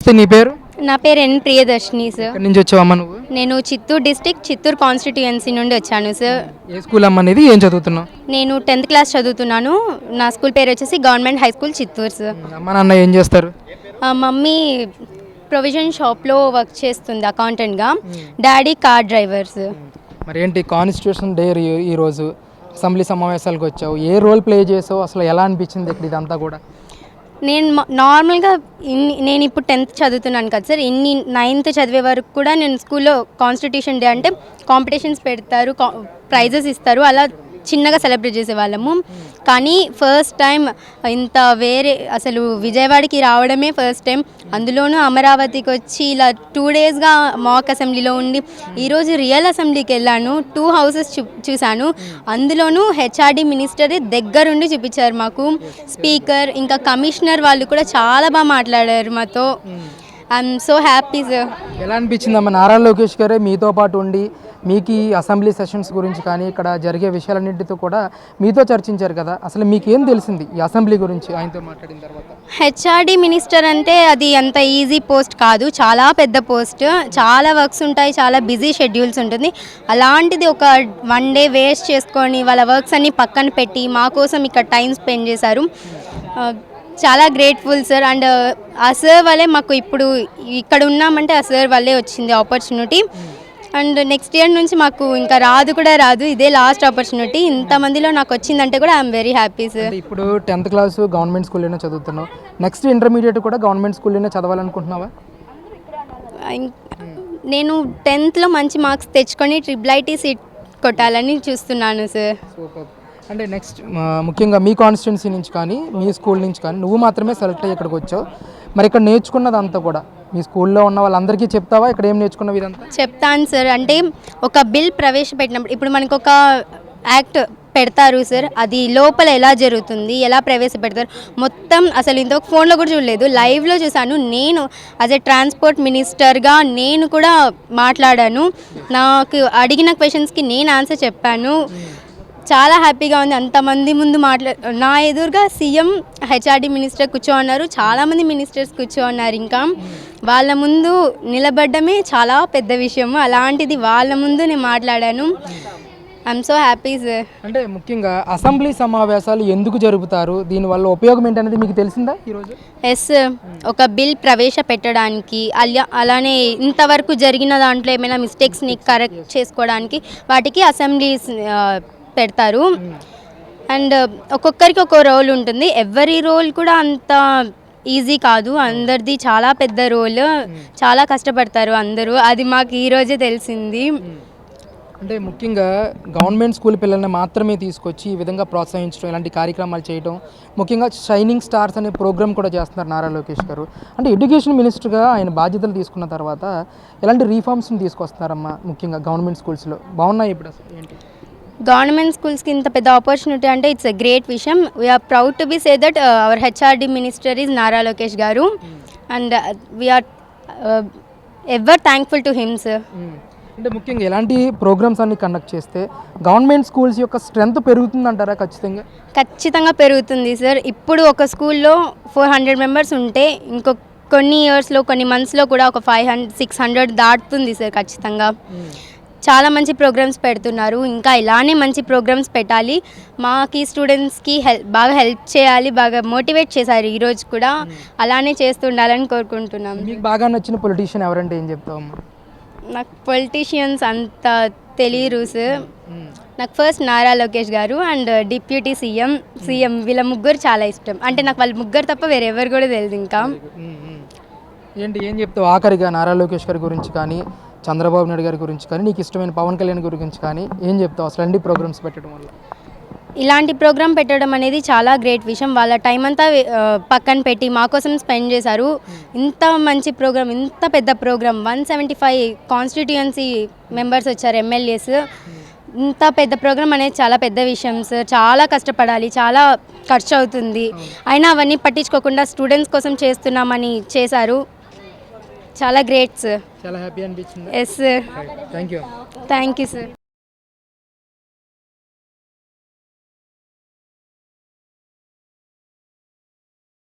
నమస్తే, నీ పేరు? నా పేరు ఎన్ ప్రియదర్శిని సార్. ఎక్కడి నుంచి వచ్చావమ్మా నువ్వు? నేను చిత్తూరు డిస్ట్రిక్ట్ చిత్తూరు కాన్స్టిట్యుయెన్సీ నుండి వచ్చాను సార్. ఏ స్కూల్ అమ్మ అనేది? ఏం చదువుతున్నావు? నేను 10th క్లాస్ చదువుతున్నాను. నా స్కూల్ పేరు వచ్చేసి government high school Chittoor sir. అమ్మ నాన్న ఏం చేస్తారు? మమ్మీ ప్రొవిజన్ షాప్లో వర్క్ చేస్తుంది అకౌంటెంట్గా. Daddy car driver sir. మరి ఏంటి కాన్స్టిట్యూషన్ డే ఈరోజు అసెంబ్లీ సమావేశాలకు వచ్చావు, ఏ రోల్ ప్లే చేసావు, అసలు ఎలా అనిపించింది ఇక్కడ ఇదంతా కూడా? నేను నార్మల్గా నేను ఇప్పుడు 10th చదువుతున్నాను కదా సార్. 9th చదివే వరకు కూడా నేను స్కూల్లో కాన్స్టిట్యూషన్ డే అంటే కాంపిటీషన్స్ పెడతారు, ప్రైజెస్ ఇస్తారు, అలా చిన్నగా సెలబ్రేట్ చేసేవాళ్ళము. కానీ ఫస్ట్ టైం ఇంత అసలు విజయవాడకి రావడమే ఫస్ట్ టైం, అందులోనూ అమరావతికి వచ్చి ఇలా 2 డేస్గా మాక్ అసెంబ్లీలో ఉండి ఈరోజు రియల్ అసెంబ్లీకి వెళ్ళాను. 2 హౌసెస్ చూశాను. అందులోనూ హెచ్ఆర్డి మినిస్టర్ దగ్గరుండి చూపించారు మాకు. స్పీకర్ ఇంకా కమిషనర్ వాళ్ళు కూడా చాలా బాగా మాట్లాడారు మాతో. I'm so happy sir. ఎలా అనిపించిందమ్మా నారా లోకేష్ గారే మీతో పాటు ఉండి మీకు ఈ అసెంబ్లీ సెషన్స్ గురించి కానీ ఇక్కడ జరిగే విషయాలన్నింటితో కూడా మీతో చర్చించారు కదా, అసలు మీకేం తెలిసింది ఈ అసెంబ్లీ గురించి ఆయనతో మాట్లాడిన తర్వాత? హెచ్ఆర్డి మినిస్టర్ అంటే అది అంత ఈజీ పోస్ట్ కాదు, చాలా పెద్ద పోస్ట్, చాలా వర్క్స్ ఉంటాయి, చాలా బిజీ షెడ్యూల్స్ ఉంటుంది. అలాంటిది ఒక 1 డే వేస్ట్ చేసుకొని వాళ్ళ వర్క్స్ అన్నీ పక్కన పెట్టి మా కోసం ఇక్కడ టైం స్పెండ్ చేశారు. చాలా గ్రేట్ఫుల్ సార్. అండ్ ఆ సార్ వల్లే మాకు ఇప్పుడు ఇక్కడ ఉన్నామంటే ఆ సార్ వల్లే వచ్చింది ఆపర్చునిటీ. అండ్ నెక్స్ట్ ఇయర్ నుంచి మాకు ఇంకా రాదు, ఇదే లాస్ట్ ఆపర్చునిటీ. ఇంతమందిలో నాకు వచ్చిందంటే కూడా ఐఎమ్ వెరీ హ్యాపీ సార్. ఇప్పుడు 10th క్లాస్ గవర్నమెంట్ స్కూల్లోనే చదువుతున్నావు, నెక్స్ట్ ఇంటర్మీడియట్ కూడా గవర్నమెంట్ స్కూల్లోనే చదవాలనుకుంటున్నావా? నేను 10thలో మంచి మార్క్స్ తెచ్చుకొని IIIT సీట్ కొట్టాలని చూస్తున్నాను సార్. సూపర్. అంటే నెక్స్ట్ ముఖ్యంగా మీ కాన్స్టిట్యున్సీ నుంచి కానీ మీ స్కూల్ నుంచి కానీ నువ్వు మాత్రమే సెలెక్ట్ అయ్యి ఇక్కడికి వచ్చావు, మరి ఇక్కడ నేర్చుకున్నదంతా కూడా మీ స్కూల్లో ఉన్న వాళ్ళందరికీ చెప్తావా? ఇక్కడ ఏం నేర్చుకున్నావు ఇదంతా? చెప్తాను సార్. అంటే ఒక బిల్ ప్రవేశపెట్టినప్పుడు ఇప్పుడు మనకు ఒక యాక్ట్ పెడతారు సార్, అది లోపల ఎలా జరుగుతుంది, ఎలా ప్రవేశపెడతారు మొత్తం అసలు ఇంతకు ఫోన్లో కూడా చూడలేదు, లైవ్లో చూశాను. నేను యాజ్ ఎ ట్రాన్స్పోర్ట్ మినిస్టర్గా నేను కూడా మాట్లాడాను. నాకు అడిగిన క్వశ్చన్స్కి నేను ఆన్సర్ చెప్పాను. చాలా హ్యాపీగా ఉంది. అంతమంది ముందు నా ఎదురుగా సీఎం హెచ్ఆర్డి మినిస్టర్ కూర్చోన్నారు, చాలామంది మినిస్టర్స్ కూర్చోన్నారు. ఇంకా వాళ్ళ ముందు నిలబడ్డమే చాలా పెద్ద విషయం. అలాంటిది వాళ్ళ ముందు నేను మాట్లాడాను. I'm so happy sir. అంటే ముఖ్యంగా అసెంబ్లీ సమావేశాలు ఎందుకు జరుపుతారు, దీనివల్ల ఉపయోగం ఏంటనేది మీకు తెలిసిందా ఈరోజు? ఎస్, ఒక బిల్ ప్రవేశపెట్టడానికి, అలానే ఇంతవరకు జరిగిన దాంట్లో ఏమైనా మిస్టేక్స్ని కరెక్ట్ చేసుకోవడానికి వాటికి అసెంబ్లీస్ పెడతారు. అండ్ ఒక్కొక్కరికి ఒక్కో రోల్ ఉంటుంది. ఎవరి రోల్ కూడా అంత ఈజీ కాదు, అందరిది చాలా పెద్ద రోల్, చాలా కష్టపడతారు అందరూ. అది మాకు ఈరోజే తెలిసింది. అంటే ముఖ్యంగా గవర్నమెంట్ స్కూల్ పిల్లల్ని మాత్రమే తీసుకొచ్చి ఈ విధంగా ప్రోత్సహించడం, ఇలాంటి కార్యక్రమాలు చేయడం, ముఖ్యంగా షైనింగ్ స్టార్స్ అనే ప్రోగ్రామ్ కూడా చేస్తున్నారు నారా లోకేష్ గారు. అంటే ఎడ్యుకేషన్ మినిస్టర్గా ఆయన బాధ్యతలు తీసుకున్న తర్వాత ఎలాంటి రీఫార్మ్స్ని తీసుకొస్తున్నారమ్మా ముఖ్యంగా గవర్నమెంట్ స్కూల్స్లో? బాగున్నాయి ఇప్పుడు అసలు ఏంటి? గవర్నమెంట్ స్కూల్స్కి ఇంత పెద్ద ఆపర్చునిటీ అంటే ఇట్స్ ఎ గ్రేట్ విషయం. We're proud to be say that our HRD minister is Nara Lokesh garu and we're ever thankful to him sir. అంటే ముఖ్యంగా ఎలాంటి ప్రోగ్రామ్స్ అన్ని కండక్ట్ చేస్తే గవర్నమెంట్ స్కూల్స్ యొక్క స్ట్రెంత్ పెరుగుతుందంటారా? ఖచ్చితంగా పెరుగుతుంది సార్. ఇప్పుడు ఒక స్కూల్లో 400 మెంబర్స్ ఉంటే కొన్ని ఇయర్స్లో, కొన్ని మంత్స్లో కూడా ఒక 500-600 దాటుతుంది సార్ ఖచ్చితంగా. చాలా మంచి ప్రోగ్రామ్స్ పెడుతున్నారు. ఇంకా ఇలానే మంచి ప్రోగ్రామ్స్ పెట్టాలి. మాకి స్టూడెంట్స్కి బాగా హెల్ప్ చేయాలి, బాగా మోటివేట్ చేశారు ఈరోజు కూడా. అలానే చేస్తుండాలని కోరుకుంటున్నాం. మీకు బాగా నచ్చిన పొలిటీషియన్ ఎవరంటే ఏం చెప్తావు? నాకు పొలిటీషియన్స్ అంత తెలియరు సార్. నాకు first Nara Lokesh garu and deputy CM వీళ్ళ ముగ్గురు చాలా ఇష్టం. అంటే నాకు వాళ్ళ ముగ్గురు తప్ప వేరెవరు కూడా తెలియదు. ఇంకా ఏం చెప్తావు ఆఖరిగా నారా లోకేష్ గారి గురించి కానీ, చంద్రబాబు నాయుడు గారి గురించి కానీ, నీకు ఇష్టమైన పవన్ కళ్యాణ్ గురించి కానీ ఏం చెప్తావు అసలు అన్ని ప్రోగ్రామ్స్ పెట్టడం వల్ల? ఇలాంటి ప్రోగ్రామ్ పెట్టడం అనేది చాలా గ్రేట్ విషయం. వాళ్ళ టైం అంతా పక్కన పెట్టి మా కోసం స్పెండ్ చేశారు. ఇంత మంచి ప్రోగ్రామ్, ఇంత పెద్ద ప్రోగ్రామ్, 175 కాన్స్టిట్యుయెన్సీ మెంబర్స్ వచ్చారు, ఎమ్మెల్యేస్. ఇంత పెద్ద ప్రోగ్రామ్ అనేది చాలా పెద్ద విషయం సార్. చాలా కష్టపడాలి, చాలా ఖర్చు అవుతుంది. అయినా అవన్నీ పట్టించుకోకుండా స్టూడెంట్స్ కోసం చేస్తున్నామని చేశారు. చాలా గ్రేట్ సార్. చాలా హ్యాపీ అనిపించింది. Yes sir. Thank you sir.